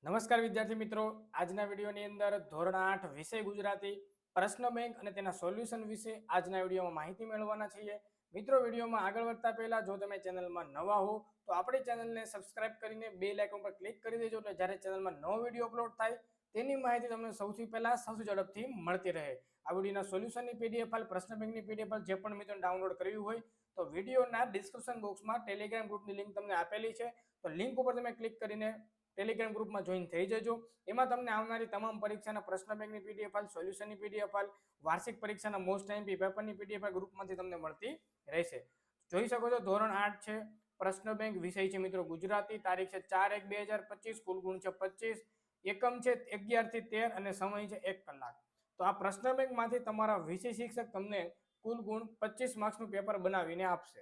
નમસ્કાર વિદ્યાર્થી મિત્રો, આજના વિડીયોની અંદર ધોરણ 8 વિષય ગુજરાતી પ્રશ્ન બેંક અને તેના સોલ્યુશન વિશે આજના વિડીયોમાં માહિતી મેળવવાના છીએ. મિત્રો, વિડીયોમાં આગળ વધતા પહેલા જો તમે ચેનલમાં નવા હો તો આપણી ચેનલને સબસ્ક્રાઇબ કરીને બેલ આઇકોન પર ક્લિક કરી દેજો એટલે જ્યારે ચેનલમાં નવો વિડીયો અપલોડ થાય તેની માહિતી તમને સૌથી પહેલા સૌથી ઝડપથી મળતી રહે. આ વિડીયોના સોલ્યુશનની પીડીએફ ફાઇલ, પ્રશ્ન બેંકની પીડીએફ ફાઇલ જે પણ મિત્રો ડાઉનલોડ કરવી હોય તો વિડીયોના ડિસ્ક્રિપ્શન બોક્સમાં ટેલિગ્રામ ગ્રુપની લિંક તમને આપેલી છે. તો લિંક ઉપર તમે ક્લિક કરીને ટેલિગ્રામ ગ્રુપમાં જોઈન થઈ જજો. એમાં તમને આવનારી તમામ પરીક્ષાના પ્રશ્ન બેંકની પીડીએફ ફાઇલ, સોલ્યુશનની પીડીએફ ફાઇલ, વાર્ષિક પરીક્ષાના મોસ્ટ આઈએમપી પેપરની પીડીએફ ફાઇલ ગ્રુપમાંથી તમને મળતી રહેશે. જોઈ શકો છો ધોરણ 8 છે, પ્રશ્ન બેંક, વિષય છે મિત્રો ગુજરાતી, તારીખ છે 4/1/2025, કુલ ગુણ છે 25, એકમ છે 11 થી 13 અને સમય છે 1 કલાક. તો આ પ્રશ્ન બેંકમાંથી તમારા વિષય શિક્ષક તમને કુલ ગુણ 25 માર્ક્સનું પેપર બનાવીને આપશે.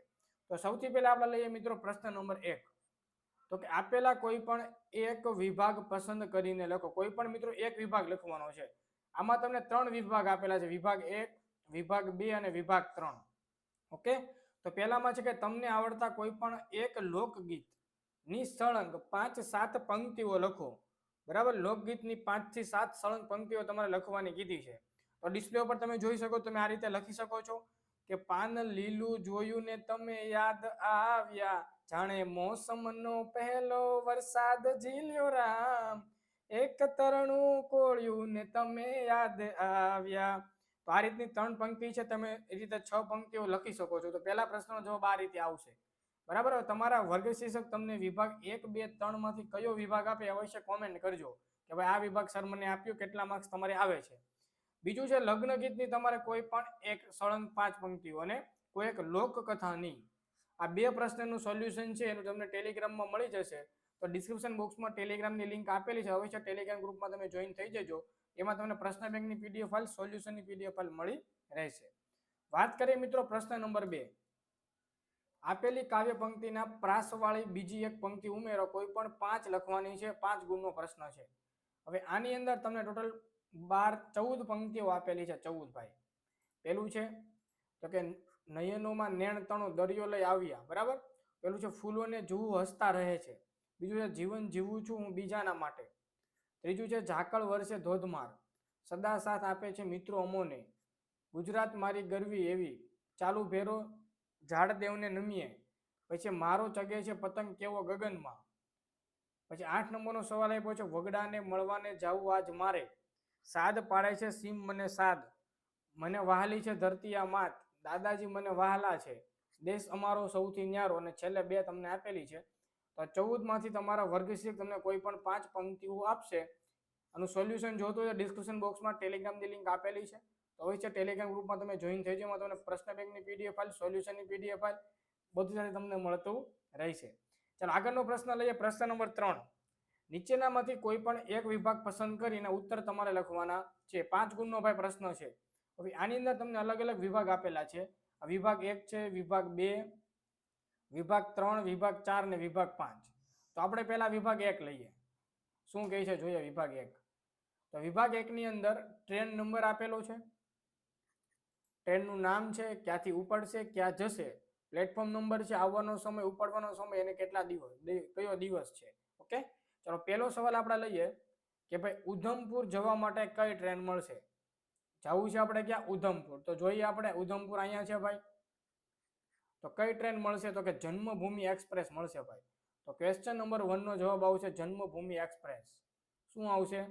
તો સૌથી પહેલા આપણે લઈએ મિત્રો પ્રશ્ન નંબર 1. તો કે આપેલા કોઈ પણ એક વિભાગ પસંદ કરીને લખો. કોઈ પણ મિત્રો એક વિભાગ લખવાનો છે. આમાં તમને 3 વિભાગ આપેલા છે, વિભાગ 1, વિભાગ 2 અને વિભાગ 3. ઓકે, તો પહેલામાં છે કે તમને આવડતા કોઈ પણ એક લોકગીત ની સળંગ 5-7 પંક્તિઓ લખો. બરાબર, લોકગીતની 5 થી 7 સળંગ પંક્તિઓ તમારે લખવાની કીધી છે. તો ડિસ્પ્લે ઉપર તમે જોઈ શકો, તમે આ રીતે લખી શકો છો કે પાન લીલું જોયું ને તમે યાદ આવ્યા, જાણે મોસમનો પહેલો વરસાદ ઝીલ્યો રામ, એક તરણું કોળ્યું ને તમે યાદ આવ્યા. તો આ રીતની 3 પંક્તિ છે, તમે એ રીતે 6 પંક્તિઓ લખી શકો છો. તો પહેલા પ્રશ્નનો જવાબ આ રીતે આવશે. બરાબર, તમારા વર્ગ શિક્ષક તમને વિભાગ 1, 2, 3 માંથી કયો વિભાગ આપે અવશ્ય કોમેન્ટ કરજો કે ભાઈ આ વિભાગ સર મને આપ્યું, કેટલા માર્ક્સ તમારે આવે છે. બીજું છે લગ્ન ગીતની તમારે કોઈ પણ એક સળંગ 5 પંક્તિઓ અને કોઈ એક લોકકથાની. આ 2 પ્રશ્નનું સોલ્યુશન છે એનું તમને ટેલિગ્રામમાં મળી જશે. તો ડિસ્ક્રિપ્શન બોક્સમાં ટેલિગ્રામની લિંક આપેલી છે, અવશ્ય ટેલિગ્રામ ગ્રુપમાં તમે જોઈન થઈ જજો. એમાં તમને પ્રશ્ન બેંકની પીડીએફ ફાઇલ, સોલ્યુશનની પીડીએફ ફાઇલ મળી રહેશે. વાત કરીએ મિત્રો પ્રશ્ન નંબર 2. આપેલી કાવ્ય પંક્તિના પ્રાસવાળી બીજી એક પંક્તિ ઉમેરો. કોઈ પણ 5 લખવાની છે, 5 ગુણનો પ્રશ્ન છે. હવે આની અંદર તમને ટોટલ 14 પંક્તિઓ આપેલી છે. 14 ભાઈ. પેલું છે તો કે નયનોમાં નેણ તણો દરિયો લઈ આવ્યા. બરાબર, પેલું છે ફૂલોને જોવું હસતા રહે છે. બીજું છે જીવન જીવું છું હું બીજાના માટે. ત્રીજું છે ઝાકળ વર્ષે ધોધમાર, સદા સાથ આપે છે મિત્રો અમોને, ગુજરાત મારી ગરવી એવી, ચાલુ ભેરો ઝાડદેવને નમીએ. પછી મારો ચગે છે પતંગ કેવો ગગનમાં. પછી 8 નંબરનો સવાલ આપ્યો છે વગડાને મળવાને જાવું આજ મારે, સાદ પાડે છે સીમ મને સાદ, મને વહાલી છે ધરતી આ માત, દાદાજી મને વહાલા છે, દેશ અમારો સૌથી ન્યારો. અને છેલ્લે 2 તમને આપેલી છે. તો 14 માંથી તમારા વર્ગ શિક્ષક તમને કોઈ પણ 5 પંક્તિઓ આપશે. આનું સોલ્યુશન જોતું હોય ડિસ્ક્રિપ્શન બોક્સમાં ટેલિગ્રામની લિંક આપેલી છે. તો હોય છે ટેલિગ્રામ ગ્રુપમાં તમે જોઈન થઈ જાવ. તમને પ્રશ્ન બેંકની પીડીએફ ફાઇલ, સોલ્યુશનની પીડીએફ ફાઇલ બધું સાથે તમને મળતું રહેશે. ચાલો આગળનો પ્રશ્ન લઈએ. પ્રશ્ન નંબર 3. નીચેનામાંથી કોઈ પણ એક વિભાગ પસંદ કરીને ઉત્તર તમારે લખવાના છે. 5 ગુણનો ભાઈ પ્રશ્ન છે. હવે આની અંદર તમને અલગ અલગ વિભાગ આપેલા છે. વિભાગ 1 છે, વિભાગ 2, વિભાગ 3, વિભાગ 4 ને વિભાગ 5. તો આપણે પહેલા વિભાગ 1 લઈએ. શું કહે છે જોઈએ વિભાગ 1. તો વિભાગ 1 ની અંદર ટ્રેન નંબર આપેલો છે, ટ્રેનનું નામ છે, ક્યાંથી ઉપડશે, ક્યાં જશે, પ્લેટફોર્મ નંબર છે, આવવાનો સમય, ઉપડવાનો સમય અને કેટલા દિવસ, કયો દિવસ છે. ઓકે, ચલો પહેલો સવાલ આપણે લઈએ કે ભાઈ ઉધમપુર જવા માટે કઈ ટ્રેન મળશે. જવું છે આપણે ક્યાં? ઉધમપુર. તો જોઈએ આપણે ઉધમપુર અહીંયા છે ભાઈ. તો કઈ ટ્રેન મળશે? તો કે જન્મભૂમિ એક્સપ્રેસ મળશે ભાઈ. તો ક્વેશ્ચન નંબર 1 નો જવાબ આવશે જન્મભૂમિ એક્સપ્રેસ. શું આવશે?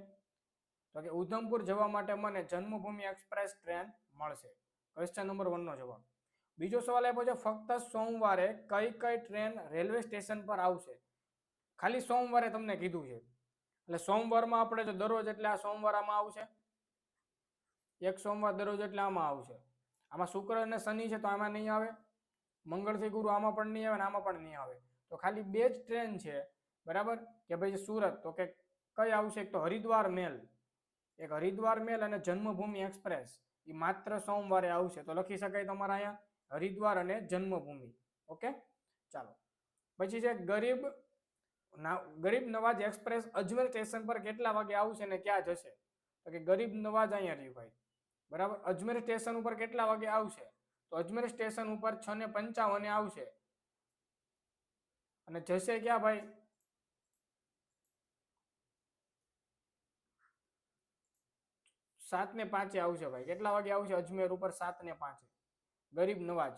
તો કે ઉધમપુર જવા માટે મને જન્મભૂમિ એક્સપ્રેસ ટ્રેન મળશે. ક્વેશ્ચન નંબર 1 નો જવાબ. બીજો સવાલ આપ્યો છે ફક્ત સોમવારે કઈ કઈ ટ્રેન રેલવે સ્ટેશન પર આવશે. ખાલી સોમવારે તમને કીધું છે. એટલે સોમવારમાં આપણે જો દરરોજ એટલે આ સોમવાર આમાં આવશે, એક સોમવાર દરરોજ એટલે આમાં આવશે. આમાં શુક્ર અને શનિ છે તો આમાં નહીં આવે, મંગળથી ગુરુ આમાં પણ નહીં આવે ને આમાં પણ નહીં આવે. તો ખાલી 2 જ ટ્રેન છે. બરાબર, કે ભાઈ સુરત, તો કે કઈ આવશે? એક તો હરિદ્વાર મેલ, એક હરિદ્વાર મેલ અને જન્મભૂમિ એક્સપ્રેસ, એ માત્ર સોમવારે આવશે. તો લખી શકાય તમારા અહીંયા હરિદ્વાર અને જન્મભૂમિ. ઓકે, ચાલો પછી છે ગરીબ નવાજ એક્સપ્રેસ અજમેર સ્ટેશન પર કેટલા વાગે આવશે ને ક્યાં જશે. તો કે ગરીબ નવાજ અહીંયા રહ્યું ભાઈ. બરાબર, અજમેર સ્ટેશન ઉપર કેટલા વાગે આવશે? તો અજમેર સ્ટેશન ઉપર 6:55 આવશે. અને જશે ક્યાં ભાઈ? 7 ને 5 આવશે ભાઈ. કેટલા વાગે આવશે અજમેર ઉપર? 7 ને 5. ગરીબ નવાજ,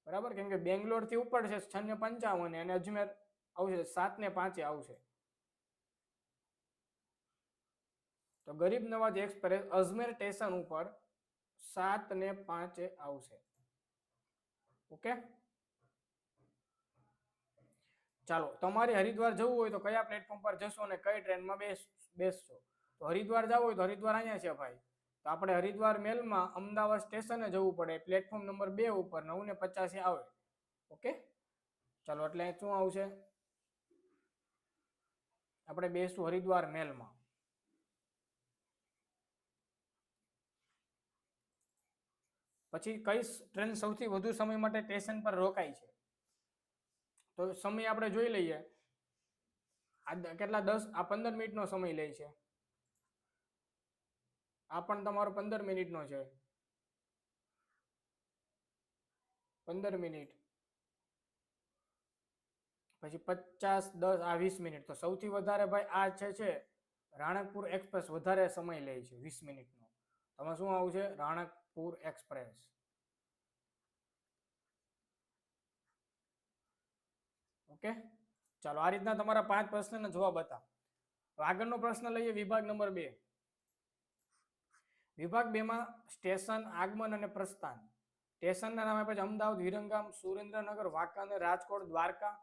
બરાબર, કેમ કે બેંગ્લોર થી ઉપર છે 6 ને 55 અને અજમેર આવશે 7 ને 5 આવશે. તો ગરીબ નવાજ એક્સપ્રેસ અજમેર સ્ટેશન ઉપર 7 ને 5 આવશે. ઓકે, ચાલો, તમારે હરિદ્વાર જવું હોય તો કયા પ્લેટફોર્મ પર જશો અને કઈ ટ્રેનમાં બેસશો? તો હરિદ્વાર જવું હોય તો હરિદ્વાર અહીંયા છે ભાઈ. તો આપણે હરિદ્વાર મેલમાં અમદાવાદ સ્ટેશને જવું પડે, પ્લેટફોર્મ નંબર 2 ઉપર 9:50 આવે. ઓકે, ચાલો, એટલે શું આવશે? આપણે બેસશું હરિદ્વાર મેલમાં. પછી કઈ ટ્રેન સૌથી વધુ સમય માટે સ્ટેશન પર રોકાય છે? તો સમય આપણે જોઈ લઈએ. કેટલા 15 મિનિટનો સમય લે છે. આ પણ તમારો 15 મિનિટનો છે. 15 મિનિટ પછી 50, 10, આ 20 મિનિટ. તો સૌથી વધારે ભાઈ આ છે રાણકપુર એક્સપ્રેસ વધારે સમય લે છે 20 મિનિટનો. તમે શું આવશે? રાણકપુર એક્સપ્રેસ. ઓકે, ચાલો, આ રીતના તમારા 5 પ્રશ્નના જવાબ હતા. આગળનો પ્રશ્ન લઈએ, વિભાગ નંબર 2. વિભાગ 2 માં સ્ટેશન, આગમન અને પ્રસ્થાન. સ્ટેશનના નામ આપ્યા છે અમદાવાદ, વિરંગામ, સુરેન્દ્રનગર, વાંકાનેર, રાજકોટ, દ્વારકા,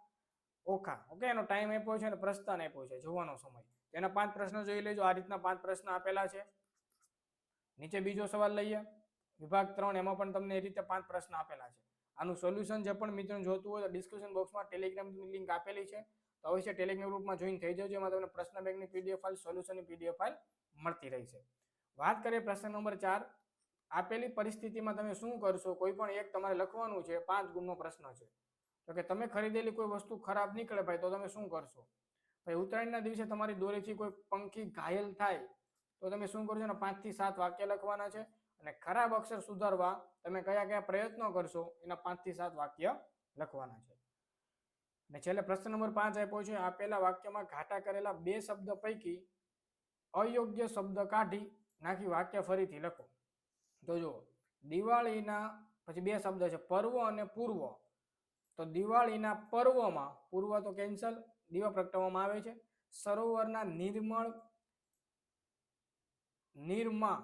ઓખા. ઓકે, એનો ટાઈમ આપ્યો છે અને પ્રસ્થાન આપ્યો છે, જોવાનો સમય. એના 5 પ્રશ્નો જોઈ લેજો. આ રીતના 5 પ્રશ્ન આપેલા છે. નીચે બીજો સવાલ લઈએ, વિભાગ 3, એમાં પણ તમને એ રીતે 5 પ્રશ્ન આપેલા છે. આનું સોલ્યુશન જે પણ મિત્રો જોતું હોય તો ડિસ્ક્રિપ્શન બોક્સમાં ટેલિગ્રામની લિંક આપેલી છે, તો અવશ્ય ટેલિગ્રામ ગ્રુપમાં જોઈન થઈ જજો. એમાં તમને પ્રશ્ન બેંકની પીડીએફ ફાઇલ, સોલ્યુશનની પીડીએફ ફાઇલ મળતી રહેશે. વાત કરીએ પ્રશ્ન નંબર 4. આપેલી પરિસ્થિતિમાં તમે શું કરશો? કોઈ પણ એક તમારે લખવાનું છે. 5 ગુણનો પ્રશ્ન છે. તો કે તમે ખરીદેલી કોઈ વસ્તુ ખરાબ નીકળે ભાઈ, તો તમે શું કરશો? ભાઈ, ઉત્તરાયણના દિવસે તમારી દોરીથી કોઈ પંખી ઘાયલ થાય તો તમે શું કરશો? 5 થી 7 વાક્ય લખવાના છે. અને ખરાબ અક્ષર સુધારવા તમે કયા કયા પ્રયત્નો કરશો એના 5 થી 7 વાક્ય લખવાના છે. અને છેલ્લે પ્રશ્ન નંબર 5 આપ્યો છે, આપેલા વાક્યમાં ઘાટા કરેલા 2 શબ્દ પૈકી અયોગ્ય શબ્દ કાઢી નાખી વાક્ય ફરીથી લખો. તો જો દિવાળીના પછી 2 શબ્દ છે, પર્વ અને પૂર્વ. તો દિવાળીના પર્વમાં, પૂર્વ તો કેન્સલ, દીવા પ્રગટાવવામાં આવે છે. સરોવરના નિર્મળ, નિર્મા,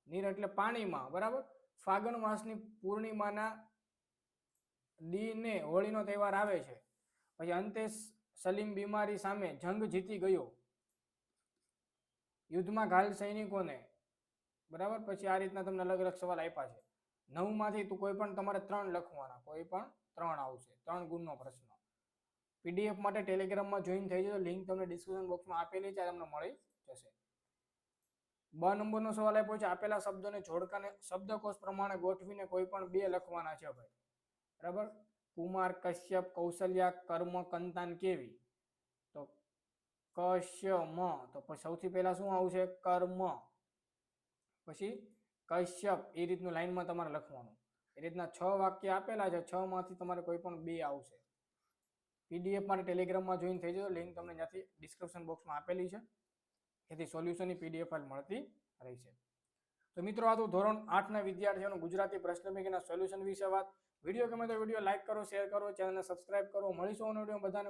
નીર એટલે પાણીમાં, બરાબર. ફાગણ માસની પૂર્ણિમાના દીને હોળીનો તહેવાર આવે છે. પછી અંતે સલીમ બીમારી સામે જંગ જીતી ગયો, યુદ્ધમાં ઘાયલ સૈનિકોને, બરાબર. પછી આ રીતના તમને અલગ અલગ સવાલ આપ્યા છે. 9 માંથી તો કોઈ પણ તમારે 3 લખવાના, કોઈ પણ 3 આવશે. 3 ગુણનો પ્રશ્ન. પીડીએફ માટે ટેલિગ્રામમાં જોઈન થઈ જજો, લિંક તમને ડિસ્ક્રિપ્શન બોક્સમાં આપેલી છે, તમને મળી જશે. 2 નંબરનો સવાલ આપ્યો છે, આપેલા શબ્દોને જોડકાને શબ્દકોશ પ્રમાણે ગોઠવીને કોઈ પણ 2 લખવાના છે ભાઈ, બરાબર. કુમાર, કશ્યપ, કૌશલ્યા, કર્મ, કંતાન, કેવી. તો કશ્યમ, તો સૌથી પહેલા શું આવશે? કર્મ. પછી કશ્યપ. એ રીતનું લાઈનમાં તમારે લખવાનું. એ રીતના 6 વાક્ય આપેલા છે, 6 માંથી તમારે કોઈ પણ 2 આવશે. પીડીએફ માટે ટેલિગ્રામમાં જોઈન થઈ જજો, લિંક તમને ત્યાંથી ડિસ્ક્રિપ્શન બોક્સમાં આપેલી છે, એથી સોલ્યુશનની પીડીએફ ફાઇલ મળતી રહેશે. તો મિત્રો, આ તો ધોરણ 8ના વિદ્યાર્થીઓનું ગુજરાતી પ્રશ્ન બેંકના સોલ્યુશન વિશે વાત. વિડીયો ગમે તો વિડીયો લાઈક કરો, શેર કરો, ચેનલને સબસ્ક્રાઇબ કરો. મળીશું નવો વિડીયો બધાને.